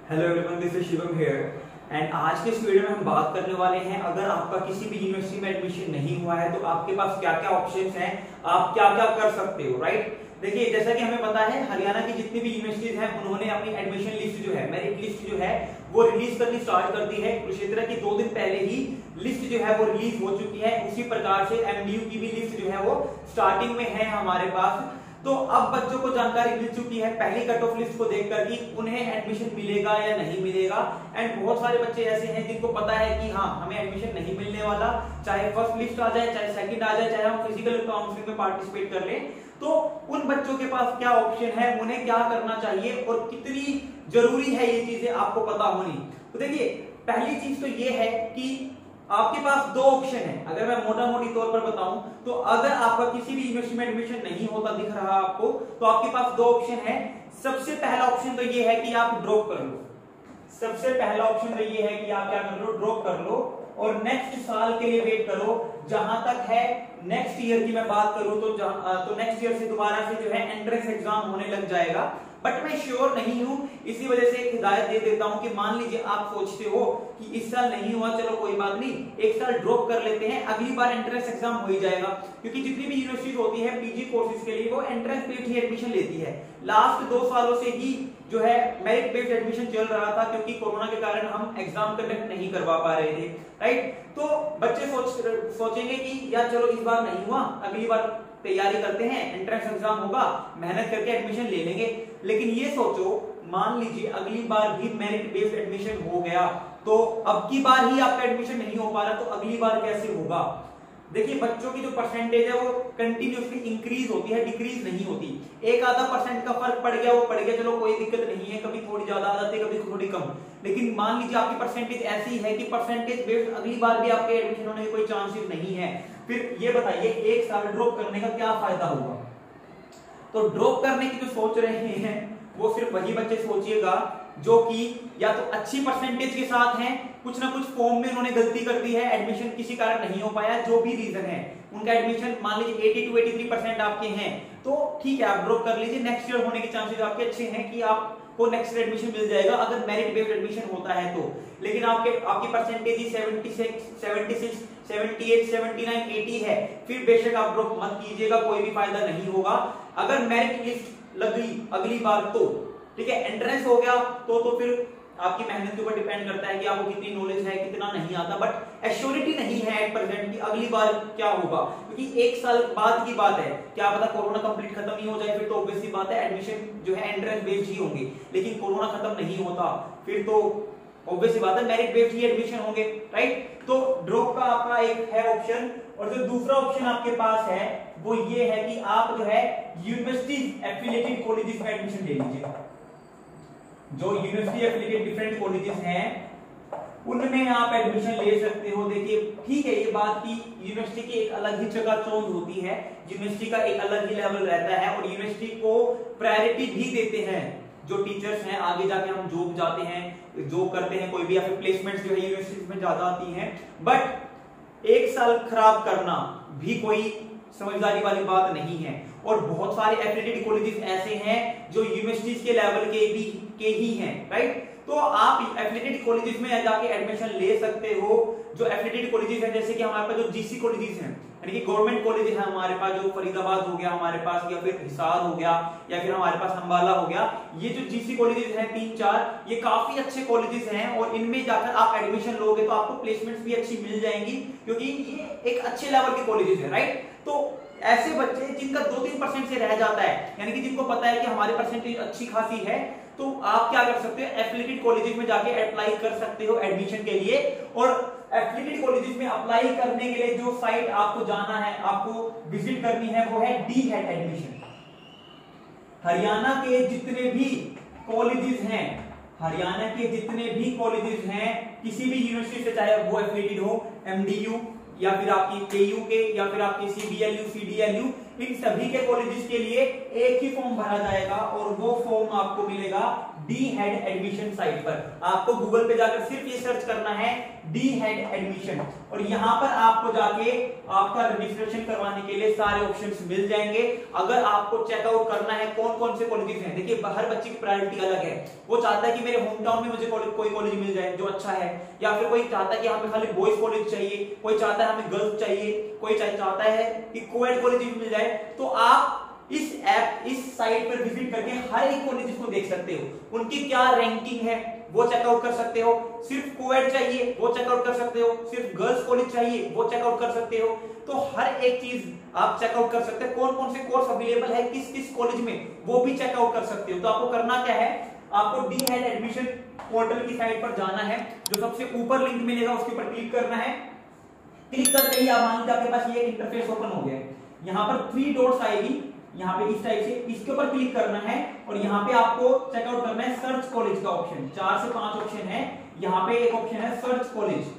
Hello everyone, this is Shivam here and आज के इस वीडियो में हम बात करने वाले हैं अगर आपका किसी भी यूनिवर्सिटी में एडमिशन नहीं हुआ है तो आपके पास क्या क्या ऑप्शंस हैं, आप क्या क्या कर सकते हो। राइट, देखिए जैसा कि हमें पता है हरियाणा की जितनी भी यूनिवर्सिटीज हैं उन्होंने अपनी एडमिशन लिस्ट जो है, मेरिट लिस्ट जो है वो रिलीज करनी स्टार्ट कर दी है। कुरुक्षेत्र की 2 दिन पहले ही लिस्ट जो है वो रिलीज हो चुकी है। उसी प्रकार से एमडीयू की भी लिस्ट जो है वो स्टार्टिंग में है हमारे पास। तो अब बच्चों को जानकारी मिल चुकी है पहली कट ऑफ लिस्ट को देखकर कि उन्हें एडमिशन मिलेगा या नहीं मिलेगा। एंड बहुत सारे बच्चे ऐसे हैं जिनको पता है कि हाँ हमें एडमिशन नहीं मिलने वाला, चाहे फर्स्ट लिस्ट आ जाए चाहे सेकंड आ जाए, चाहे हम फिजिकल काउंसलिंग में पार्टिसिपेट कर लें। तो उन बच्चों के पास क्या ऑप्शन है, उन्हें क्या करना चाहिए और कितनी जरूरी है ये चीजें आपको पता होनी। तो देखिए पहली चीज तो ये है कि आपके पास 2 ऑप्शन है। अगर मैं मोटा मोटी तौर पर बताऊं तो अगर आपका किसी भी यूनिवर्सिटी में एडमिशन नहीं होता दिख रहा आपको तो आपके पास 2 ऑप्शन है। सबसे पहला ऑप्शन तो ये है कि आप ड्रॉप कर लो। सबसे पहला ऑप्शन तो ये है कि आप क्या कर लो, ड्रॉप कर लो और नेक्स्ट साल के लिए वेट करो। जहां तक है नेक्स्ट ईयर की मैं बात करूं तो नेक्स्ट ईयर से दोबारा से जो है एंट्रेंस एग्जाम होने लग जाएगा। बट मैं श्योर नहीं हूं, इसी वजह से एक हिदायत दे देता हूं कि मान लीजिए आप सोचते हो कि इस साल नहीं हुआ, चलो कोई बात नहीं, एक साल ड्रॉप कर लेते हैं, अगली बार एंट्रेंस एग्जाम हो ही जाएगा। क्योंकि जितनी भी यूनिवर्सिटीज होती है पीजी कोर्सेज के लिए वो एंट्रेंस बेस्ड ही एडमिशन लेती है। लास्ट 2 सालों से ही जो है मेरिट बेस्ड एडमिशन चल रहा था क्योंकि कोरोना के कारण हम एग्जाम कंडक्ट नहीं करवा पा रहे थे। राइट, तो बच्चे सोचेंगे कि यार चलो इस बार नहीं हुआ, अगली बार तैयारी करते हैं, एंट्रेंस एग्जाम होगा, मेहनत करके एडमिशन ले लेंगे। लेकिन ये सोचो मान लीजिए अगली बार भी मेरिट बेस्ड एडमिशन हो गया तो अब की बार ही आपका एडमिशन नहीं हो पा रहा तो अगली बार कैसे होगा। देखिए बच्चों की जो परसेंटेज है वो कंटिन्यूअसली इंक्रीज होती है, डिक्रीज नहीं होती। 1-आधा% का फर्क पड़ गया वो पड़ गया, चलो कोई दिक्कत नहीं है, कभी थोड़ी ज्यादा आ जाती है कभी थोड़ी कम। लेकिन मान लीजिए आपकी परसेंटेज ऐसी है कि परसेंटेज बेस्ड अगली बार भी आपके एडमिशन होने के कोई चांसेस नहीं है, फिर ये बताइए एक साल ड्रॉप करने का क्या फायदा होगा। तो ड्रॉप करने की जो सोच रहे हैं वो सिर्फ वही बच्चे सोचिएगा जो कि या तो अच्छी परसेंटेज के साथ हैं, कुछ ना कुछ फॉर्म में उन्होंने गलती कर दी है, एडमिशन किसी कारण नहीं हो पाया, जो भी रीजन है उनका एडमिशन मान लीजिए 80 to 83% आपके हैं तो ठीक है आप ड्रॉप कर लीजिए। नेक्स्ट ईयर होने के चांसेस आपके अच्छे हैं कि आपको नेक्स्ट एडमिशन मिल जाएगा अगर मेरिट बेस्ड एडमिशन होता है तो। लेकिन आपकी परसेंटेज ही 76, 78, 79, 80 है, फिर बेशक आप ड्रॉप मत कीजिएगा, कोई भी फायदा नहीं होगा। अगर मेरिट लिस्ट लग गई अगली बार तो ठीक है, एंट्रेंस हो गया तो फिर आपकी मेहनत के ऊपर डिपेंड करता है कि आपको कितनी नॉलेज है कितना नहीं आता। बट एश्योरिटी नहीं है एट प्रेजेंट कि अगली बार क्या होगा, क्योंकि 1 साल बाद की बात है, क्या पता कोरोना कंप्लीट खत्म ही हो जाए, फिर तो ऑब्वियसली बात है एडमिशन जो है एंट्रेंस बेस्ड ही होंगे। लेकिन कोरोना खत्म नहीं होता फिर तो ऑब्वियसली बात है मेरिट बेस्ड ही एडमिशन होंगे। राइट, तो ड्रॉप का आपका एक है ऑप्शन। और जो दूसरा ऑप्शन आपके पास है वो ये है कि आप जो है यूनिवर्सिटी एफिलिएटेड कॉलेजेस में एडमिशन ले लीजिए। जो यूनिवर्सिटी एफिलिएटेड डिफरेंट कॉलेजेस हैं उनमें आप एडमिशन ले सकते हो। देखिए ठीक है, ये बात की यूनिवर्सिटी की एक अलग ही चकाचौंध होती है, यूनिवर्सिटी का एक अलग ही लेवल रहता है और यूनिवर्सिटी को प्रायोरिटी भी देते हैं जो टीचर्स हैं। आगे जाके हम जॉब जाते हैं, जॉब करते हैं कोई भी, या फिर प्लेसमेंट्स जो है यूनिवर्सिटी में ज्यादा आती हैं। बट 1 साल खराब करना भी कोई समझदारी वाली बात नहीं है। और बहुत सारे एफिलिएटेड कॉलेजेस ऐसे हैं जो यूनिवर्सिटीज के लेवल के ही हैं। राइट, तो आप एफिलिएटेड कॉलेजेस में जाके एडमिशन ले सकते हो। जो एफिलिएटेड कॉलेजेस हैं जैसे कि हमारे पास जो जीसी कॉलेजेस हैं यानी कि गवर्नमेंट कॉलेज है हमारे पास, जो फरीदाबाद हो गया हमारे पास, या फिर हिसार हो गया, या फिर हमारे पास अंबाला हो गया, ये जो जीसी कॉलेजेस हैं 3-4 ये काफी अच्छे कॉलेजेस हैं और इनमें जाकर आप एडमिशन लोगे तो आपको प्लेसमेंट्स भी अच्छी मिल जाएंगी क्योंकि ये एक अच्छे लेवल के कॉलेजेस हैं। राइट, तो ऐसे बच्चे जिनका 2-3% से रह जाता है यानी कि जिनको पता है कि हमारी परसेंटेज अच्छी खासी है, तो आप क्या कर सकते हो, एफिलिएटेड कॉलेजेस में जाके अप्लाई कर सकते हो एडमिशन के लिए। और एफिलिएटेड कॉलेजेस में अप्लाई करने के लिए जो साइट आपको जाना है, आपको विजिट करनी है वो है DHET एडमिशन। हरियाणा के जितने भी कॉलेजेस हैं, हरियाणा के जितने भी कॉलेजेस हैं किसी भी यूनिवर्सिटी से, चाहे वो एफिलिएटेड हो, MDU या फिर आपकी KU के या फिर आपकी CBLU, CDLU, इन सभी के कॉलेजेस के लिए एक ही फॉर्म भरा जाएगा और वो फॉर्म आपको मिलेगा डी हेड एडमिशन साइट पर। आपको गूगल पे जाकर सिर्फ ये सर्च करना है डी हेड एडमिशन और यहां पर आपको जाके आपका रजिस्ट्रेशन करवाने के लिए सारे ऑप्शंस मिल जाएंगे। अगर आपको चेकआउट करना है कौन कौन से कॉलेजेस हैं, देखिए हर बच्चे की प्रायोरिटी अलग है। वो चाहता है कि मेरे होम टाउन में मुझे कोई कॉलेज मिल जाए जो अच्छा है, या फिर कोई चाहता है कि यहाँ पे खाली बॉयज कॉलेज चाहिए, कोई चाहता है हमें गर्ल्स चाहिए, कोई चाहता है कि कोएड कॉलेज मिल जाए। तो आप इस साइट पर विजिट करके हर एक कॉलेज को देख सकते हो, उनकी क्या रैंकिंग है वो चेकआउट कर सकते हो। सिर्फ कोएड चाहिए वो चेकआउट कर सकते हो, सिर्फ गर्ल्स कॉलेज चाहिए वो चेकआउट कर सकते हो। तो हर एक चीज आप चेकआउट कर सकते हो, कौन कौन से कोर्स अवेलेबल है किस किस कॉलेज में, वो भी चेकआउट कर सकते हो। तो आपको करना क्या है, आपको डी हेड एडमिशन पोर्टल की साइट पर जाना है, जो सबसे ऊपर लिंक मिलेगा उसके ऊपर क्लिक करना है। क्लिक करते ही आप मान लीजिए आपके पास ये इंटरफेस ओपन हो गया है। यहाँ पर 3 डॉट्स आएगी, यहाँ पे इस टाइप से, इसके ऊपर क्लिक करना है और यहाँ पे आपको चेकआउट करना है सर्च कॉलेज का ऑप्शन। 4 से 5 ऑप्शन है, यहाँ पे एक ऑप्शन है सर्च कॉलेज।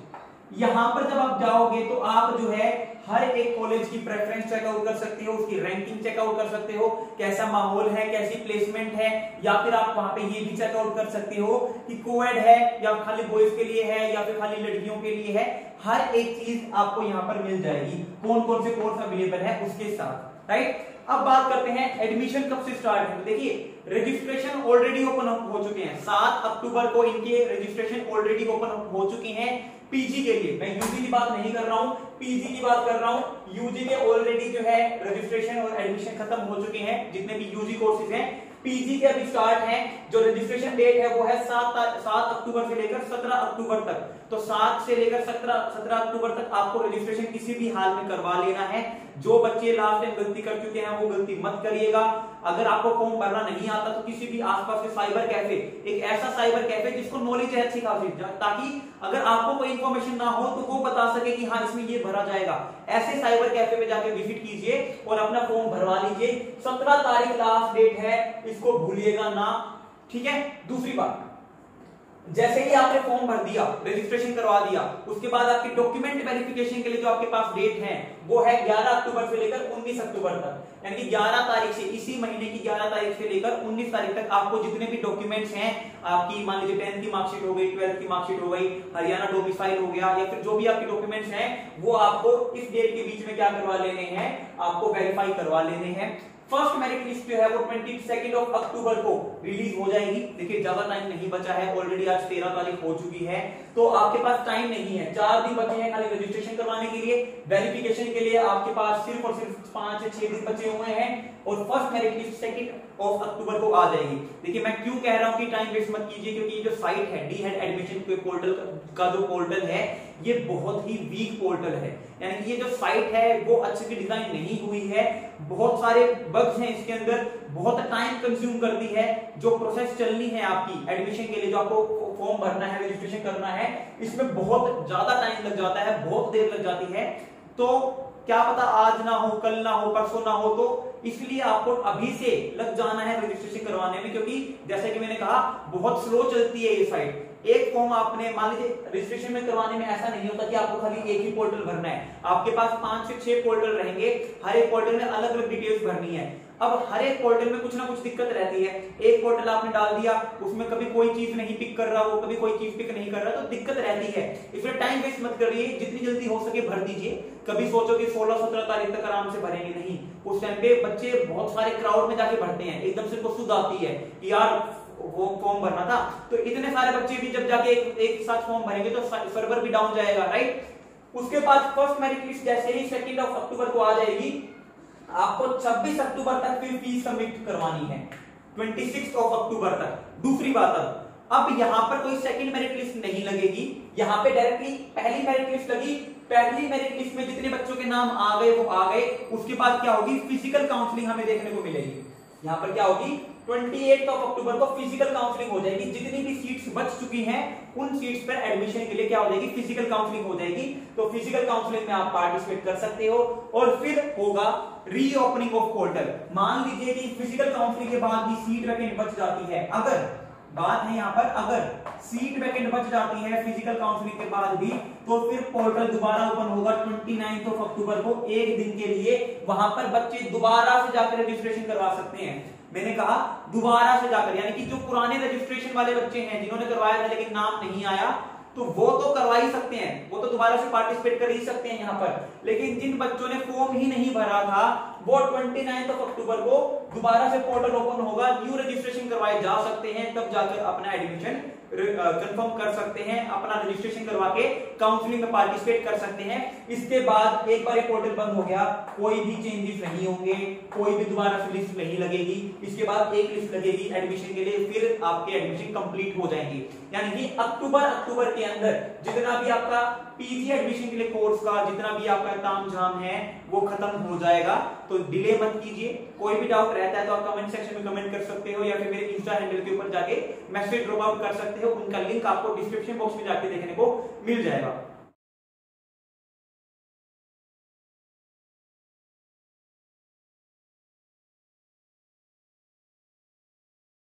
यहाँ पर जब आप जाओगे तो आप जो है हर एक कॉलेज की प्रेफरेंस चेकआउट कर सकते हो, उसकी रैंकिंग चेकआउट कर सकते हो, कैसा माहौल है, कैसी प्लेसमेंट है, या फिर आप वहां पे ये भी चेकआउट कर सकते हो कि कोएड है या खाली बॉयज के लिए है या फिर खाली लड़कियों के लिए है। हर एक चीज आपको यहाँ पर मिल जाएगी, कौन कौन से कोर्स अवेलेबल है उसके साथ, राइट। अब बात करते हैं एडमिशन कब से स्टार्ट है। देखिए रजिस्ट्रेशन ऑलरेडी ओपन हो चुके हैं, 7 अक्टूबर को इनके रजिस्ट्रेशन ऑलरेडी ओपन हो चुके हैं पीजी के लिए। मैं यूजी की बात नहीं कर रहा हूं, पीजी की बात कर रहा हूं। यूजी के ऑलरेडी जो है रजिस्ट्रेशन और एडमिशन खत्म हो चुके हैं, जितने भी यूजी कोर्सेज हैं। पीजी के अभी स्टार्ट हैं, जो रजिस्ट्रेशन डेट है वो है 7 अक्टूबर से लेकर 17 अक्टूबर तक। तो 7 से लेकर 17 अक्टूबर तक आपको रजिस्ट्रेशन किसी भी हाल में करवा लेना है। जो बच्चे लास्ट टाइम गलती कर चुके हैं वो गलती मत करिएगा। अगर आपको फॉर्म भरना नहीं आता तो किसी भी आसपास के साइबर कैफे, एक ऐसा साइबर कैफे जिसको नॉलेज है अच्छी खासी, ताकि अगर आपको कोई इंफॉर्मेशन ना हो तो वो बता सके कि हाँ इसमें ये भरा जाएगा, ऐसे साइबर कैफे में जाके विजिट कीजिए और अपना फॉर्म भरवा लीजिए। 17 तारीख लास्ट डेट है, इसको भूलिएगा ना, ठीक है। दूसरी बात, जैसे ही आपने फॉर्म भर दिया, रजिस्ट्रेशन करवा दिया, उसके बाद आपकी डॉक्यूमेंट वेरिफिकेशन के लिए जो आपके पास डेट है वो है 11 अक्टूबर से लेकर 19 अक्टूबर तक। यानी कि 11 तारीख से, इसी महीने की 11 तारीख से लेकर 19 तारीख तक आपको जितने भी डॉक्यूमेंट्स हैं, आपकी मान लीजिए 10th की मार्कशीट हो गई, 12th की मार्कशीट हो गई, हरियाणा डोमिसाइल हो गया, या फिर जो भी आपके डॉक्यूमेंट्स हैं वो आपको इस डेट के बीच में क्या करवा लेने हैं, आपको वेरीफाई करवा लेने हैं। फर्स्ट मेरिट लिस्ट जो है वो 22 अक्टूबर को रिलीज हो जाएगी। देखिए ज्यादा टाइम नहीं बचा है, ऑलरेडी आज 13 तारीख हो चुकी है, तो आपके पास टाइम नहीं है, 4 दिन बचे हैं खाली रजिस्ट्रेशन करवाने के लिए। वेरिफिकेशन के लिए आपके पास सिर्फ और सिर्फ 5 से 6 दिन बचे हुए हैं और फर्स्ट मेरिट लिस्ट 2 अक्टूबर को आ जाएगी। देखिए मैं क्यों कह रहा हूं कि टाइम वेस्ट मत कीजिए, क्योंकि ये जो साइट है डी हेड एडमिशन पोर्टल का जो पोर्टल है ये बहुत ही वीक पोर्टल है। यानी कि ये जो साइट है वो अच्छे से डिजाइन नहीं हुई है, बहुत सारे बग्स हैं इसके अंदर, बहुत टाइम कंज्यूम करती है। जो प्रोसेस चलनी है आपकी एडमिशन के लिए, जो आपको फॉर्म भरना है, रजिस्ट्रेशन करना है, इसमें बहुत ज्यादा टाइम लग जाता है, बहुत देर लग जाती है। तो क्या पता आज ना हो, कल ना हो, परसों ना हो, तो इसलिए आपको अभी से लग जाना है रजिस्ट्रेशन करवाने में, क्योंकि जैसे कि मैंने कहा बहुत स्लो चलती है ये साइट। एक फॉर्म आपने मान लीजिए रजिस्ट्रेशन में करवाने में ऐसा नहीं होता कि आपको खाली एक ही पोर्टल भरना है, आपके पास 5 से 6 पोर्टल रहेंगे, हर एक पोर्टल में अलग अलग डिटेल्स भरनी है। अब हर एक पोर्टल में कुछ ना कुछ दिक्कत रहती है। एक पोर्टल आपने डाल दिया, उसमें कभी कोई चीज नहीं पिक कर रहा, वो कभी कोई चीज पिक नहीं कर रहा, तो दिक्कत रहती है। इसलिए टाइम वेस्ट मत करिए, जितनी जल्दी हो सके भर दीजिए। कभी सोचो कि 16-17 तारीख तक आराम से भरेंगे, नहीं। उस टाइम पे बच्चे बहुत सारे क्राउड में जाके भरते हैं, एकदम से उनको सुध आती है कि यार वो फॉर्म भरना था, तो इतने सारे बच्चे भी जब जाके एक साथ फॉर्म भरेंगे तो सर्वर भी डाउन जाएगा, राइट। उसके बाद फर्स्ट मेरिट लिस्ट जैसे ही 2 अक्टूबर को आ जाएगी, आपको 26 अक्टूबर तक फिर फीस सबमिट करवानी है, 26 अक्टूबर तक। दूसरी बात, अब यहां पर कोई सेकंड मेरिट लिस्ट नहीं लगेगी, यहां पे डायरेक्टली पहली मेरिट लिस्ट लगी। पहली मेरिट लिस्ट में जितने बच्चों के नाम आ गए वो आ गए। उसके बाद क्या होगी, फिजिकल काउंसलिंग हमें देखने को मिलेगी। यहां पर क्या होगी, 28 अक्टूबर को फिजिकल काउंसलिंग हो जाएगी। जितनी भी सीट्स बच चुकी हैं उन सीट्स पर एडमिशन के लिए क्या हो जाएगी, फिजिकल काउंसलिंग हो जाएगी। तो फिजिकल काउंसलिंग में आप पार्टिसिपेट कर सकते हो और फिर होगा रीओपनिंग ऑफ पोर्टल। मान लीजिए कि फिजिकल काउंसलिंग के बाद भी सीट वैकेंट बच जाती है, अगर बात है यहाँ पर, अगर सीट वैकेंट बच जाती है फिजिकल काउंसलिंग के बाद भी, तो फिर पोर्टल दोबारा ओपन होगा 29 अक्टूबर को, एक दिन के लिए। वहां पर बच्चे दोबारा से जाकर रजिस्ट्रेशन करवा सकते हैं। मैंने कहा दोबारा से जाकर, यानी कि जो पुराने रजिस्ट्रेशन वाले बच्चे हैं जिन्होंने करवाया था लेकिन नाम नहीं आया, तो वो तो करवा ही सकते हैं, वो तो दोबारा से पार्टिसिपेट कर ही सकते हैं यहाँ पर। लेकिन जिन बच्चों ने फॉर्म ही नहीं भरा था, वो 29 अक्टूबर को दोबारा से पोर्टल ओपन होगा, न्यू रजिस्ट्रेशन करवाए जा सकते हैं, तब जाकर अपना एडमिशन कंफर्म कर सकते हैं, अपना रजिस्ट्रेशन करवा के काउंसलिंग में पार्टिसिपेट कर सकते हैं। इसके बाद एक बार ये पोर्टल बंद हो गया, कोई भी चेंजेस नहीं होंगे, कोई भी दोबारा से लिस्ट नहीं लगेगी। इसके बाद एक लिस्ट लगेगी एडमिशन के लिए, फिर आपके एडमिशन कंप्लीट हो जाएंगे। यानी कि अक्टूबर के अंदर जितना भी आपका पीजी एडमिशन के लिए कोर्स का जितना भी आपका तामझाम है वो खत्म हो जाएगा। तो डिले मत कीजिए। कोई भी डाउट रहता है तो आप कमेंट सेक्शन में कमेंट कर सकते हो, या फिर मेरे इंस्टा हैंडल के ऊपर जाके मैसेज ड्रॉप आउट कर सकते हो। उनका लिंक आपको डिस्क्रिप्शन बॉक्स में जाके देखने को मिल जाएगा।